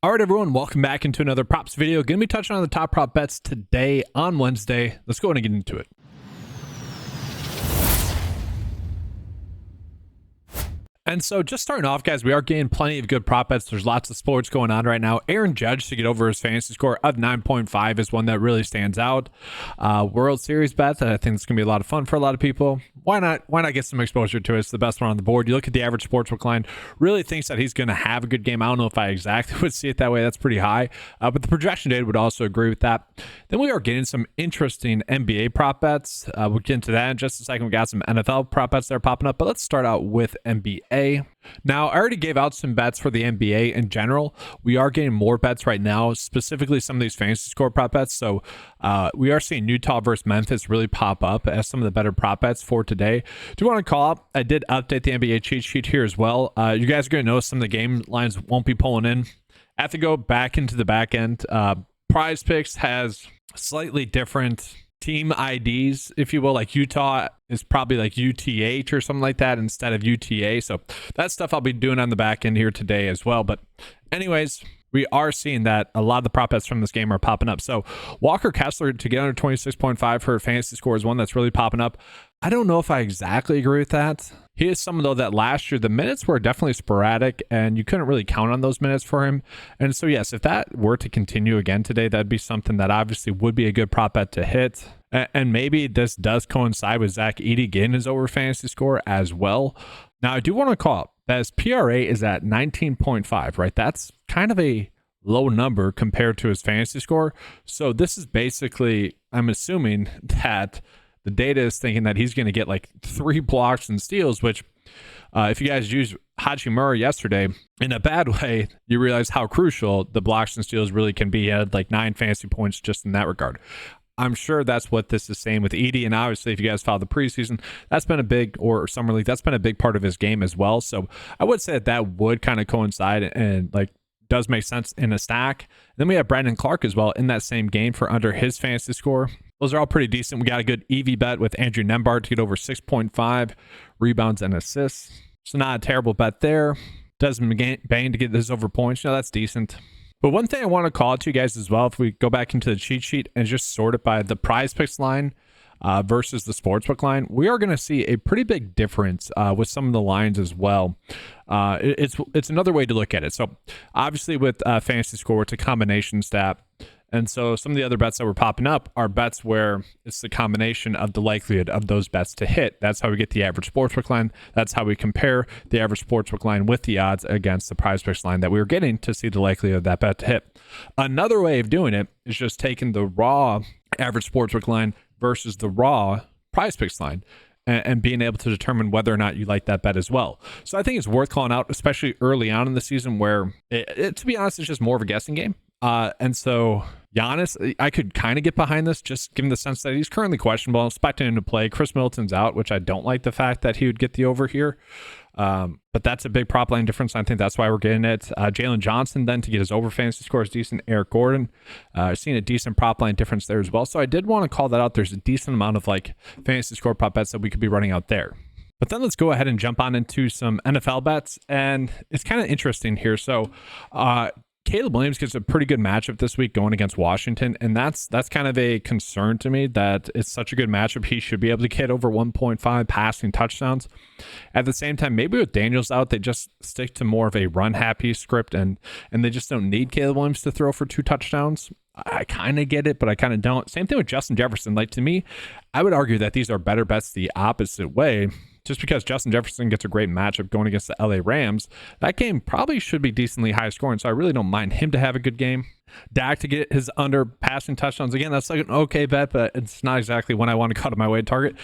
All right, everyone, welcome back into another props video. Going to be touching on the top prop bets today on Wednesday. Let's go ahead and get into it. And so just starting off, guys, we are getting plenty of good prop bets. There's lots of sports going on right now. Aaron Judge to get over his fantasy score of 9.5 is one that really stands out. World Series bet that I think is going to be a lot of fun for a lot of people. Why not get some exposure to it? It's the best one on the board. You look at the average sportsbook line, really thinks that he's going to have a good game. I don't know if I exactly would see it that way. That's pretty high. But the projection data would also agree with that. Then we are getting some interesting NBA prop bets. We'll get into that in just a second. We got some NFL prop bets that are popping up, but let's start out with NBA. Now, I already gave out some bets for the NBA in general. We are getting more bets right now, specifically some of these fantasy score prop bets. So we are seeing Utah versus Memphis really pop up as some of the better prop bets for today. Do you want to call up? I did update the NBA cheat sheet here as well. You guys are going to notice some of the game lines won't be pulling in. I have to go back into the back end. PrizePicks has slightly different team IDs, if you will. Like Utah is probably like UTH or something like that instead of UTA. So that stuff I'll be doing on the back end here today as well. But anyways, we are seeing that a lot of the prop bets from this game are popping up. So Walker Kessler to get under 26.5 for a fantasy score is one that's really popping up. I don't know if I exactly agree with that. He is someone, though, that last year the minutes were definitely sporadic and you couldn't really count on those minutes for him. And so, yes, if that were to continue again today, that'd be something that obviously would be a good prop bet to hit. And maybe this does coincide with Zach Edey getting his over fantasy score as well. Now, I do want to call out that his PRA is at 19.5, right? That's kind of a low number compared to his fantasy score. So this is basically, I'm assuming that the data is thinking that he's going to get like 3 blocks and steals, which if you guys used Hachimura yesterday in a bad way, you realize how crucial the blocks and steals really can be. He had like 9 fantasy points just in that regard. I'm sure that's what this is saying with Edey. And obviously, if you guys follow the preseason, that's been a big, or summer league, that's been a big part of his game as well. So I would say that would kind of coincide and like does make sense in a stack. Then we have Brandon Clark as well in that same game for under his fantasy score. Those are all pretty decent. We got a good EV bet with Andrew Nembhard to get over 6.5 rebounds and assists. So not a terrible bet there. Desmond Bane to get this over points. That's decent. But one thing I want to call out to you guys as well, if we go back into the cheat sheet and just sort it by the PrizePicks line versus the sportsbook line, we are going to see a pretty big difference with some of the lines as well. It's another way to look at it. So obviously with fantasy score, it's a combination stat. And so some of the other bets that were popping up are bets where it's the combination of the likelihood of those bets to hit. That's how we get the average sportsbook line. That's how we compare the average sportsbook line with the odds against the PrizePicks line that we were getting to see the likelihood of that bet to hit. Another way of doing it is just taking the raw average sportsbook line versus the raw PrizePicks line and being able to determine whether or not you like that bet as well. So I think it's worth calling out, especially early on in the season where, to be honest, it's just more of a guessing game. And so Giannis, I could kind of get behind this, just given the sense that he's currently questionable. I'm expecting him to play. Chris Middleton's out, which I don't like the fact that he would get the over here. But that's a big prop line difference. I think that's why we're getting it. Jalen Johnson then to get his over fantasy score is decent. Eric Gordon, seeing a decent prop line difference there as well. So I did want to call that out. There's a decent amount of like fantasy score prop bets that we could be running out there. But then let's go ahead and jump on into some NFL bets. And it's kind of interesting here. So, Caleb Williams gets a pretty good matchup this week going against Washington, and that's kind of a concern to me that it's such a good matchup. He should be able to get over 1.5 passing touchdowns. At the same time, maybe with Daniels out, they just stick to more of a run-happy script, and they just don't need Caleb Williams to throw for 2 touchdowns. I kind of get it, but I kind of don't. Same thing with Justin Jefferson. Like, to me, I would argue that these are better bets the opposite way. Just because Justin Jefferson gets a great matchup going against the LA Rams, that game probably should be decently high scoring. So I really don't mind him to have a good game. Dak to get his under passing touchdowns. Again, that's like an okay bet, but it's not exactly one I want to cut on my way to target.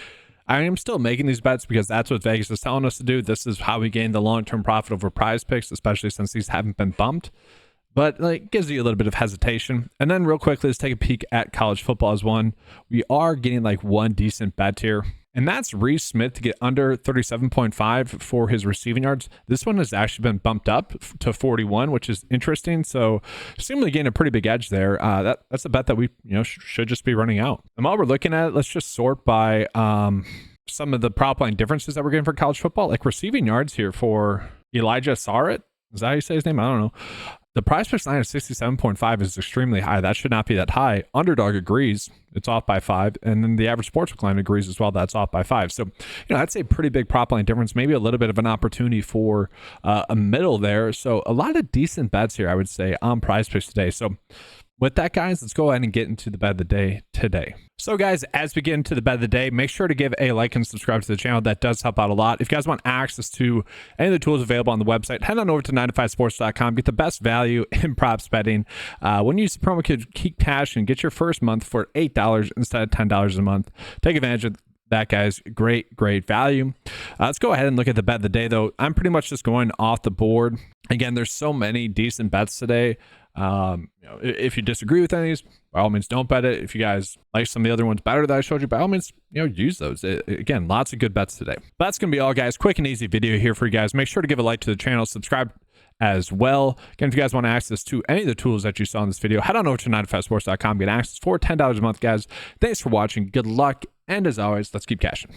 I am still making these bets because that's what Vegas is telling us to do. This is how we gain the long-term profit over PrizePicks, especially since these haven't been bumped. But like, gives you a little bit of hesitation. And then real quickly, let's take a peek at college football as one. We are getting like one decent bet here. And that's Reese Smith to get under 37.5 for his receiving yards. This one has actually been bumped up to 41, which is interesting. So seemingly getting a pretty big edge there. That's a bet that we should just be running out. And while we're looking at it, let's just sort by some of the prop line differences that we're getting for college football, like receiving yards here for Elijah Sarett. Is that how you say his name? I don't know. The PrizePicks line of 67.5 is extremely high. That should not be that high. Underdog agrees. It's off by 5. And then the average sportsbook line agrees as well. That's off by 5. So, that's a pretty big prop line difference. Maybe a little bit of an opportunity for a middle there. So a lot of decent bets here, I would say, on PrizePicks today. So with that, guys, let's go ahead and get into the bet of the day today. So, guys, as we get into the bet of the day, make sure to give a like and subscribe to the channel. That does help out a lot. If you guys want access to any of the tools available on the website, head on over to 9to5sports.com. Get the best value in props betting. When you use the promo code KEEPCASH and get your first month for $8 instead of $10 a month. Take advantage of that, guys. Great value. Let's go ahead and look at the bet of the day, though. I'm pretty much just going off the board. Again, there's so many decent bets today. If you disagree with any of these, by all means, don't bet it. If you guys like some of the other ones better that I showed you, by all means, use those. Again, lots of good bets today. But that's going to be all, guys. Quick and easy video here for you guys. Make sure to give a like to the channel, subscribe as well. Again, if you guys want access to any of the tools that you saw in this video, head on over to 9to5sports.com. Get access for $10 a month, guys. Thanks for watching. Good luck. And as always, let's keep cashing.